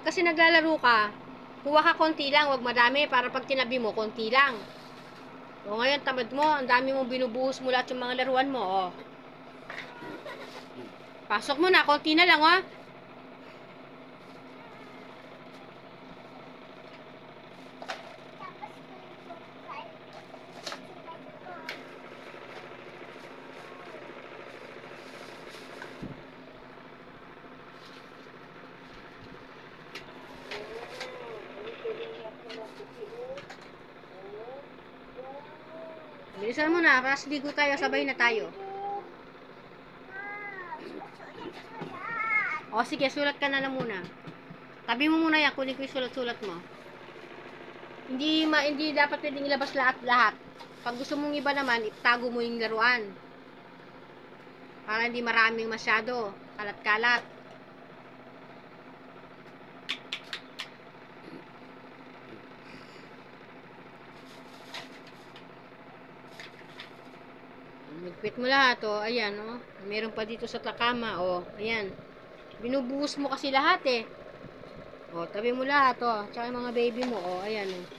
kasi naglalaro ka, kuha ka konti lang, wag madami, para pag tinabi mo, konti lang. O ngayon, tamad mo, ang dami mong binubuhos mo lahat yung mga laruan mo, o. Pasok mo na, konti na lang, o. Bilisan mo na, para ligo tayo, sabay na tayo. O sige, sulat ka na lang muna. Tabi mo muna yan, kunin ko yung sulat-sulat mo. Hindi dapat pwedeng ilabas lahat. Pag gusto mong iba naman, itago mo yung laruan. Para hindi maraming masyado, kalat-kalat. Nagpit mo lahat, oh. Ayan, oh. Meron pa dito sa takama, oh. Ayan. Binubuhos mo kasi lahat, eh. Oh, tabi mo lahat, oh. Tsaka yung mga baby mo, oh. Ayan, oh.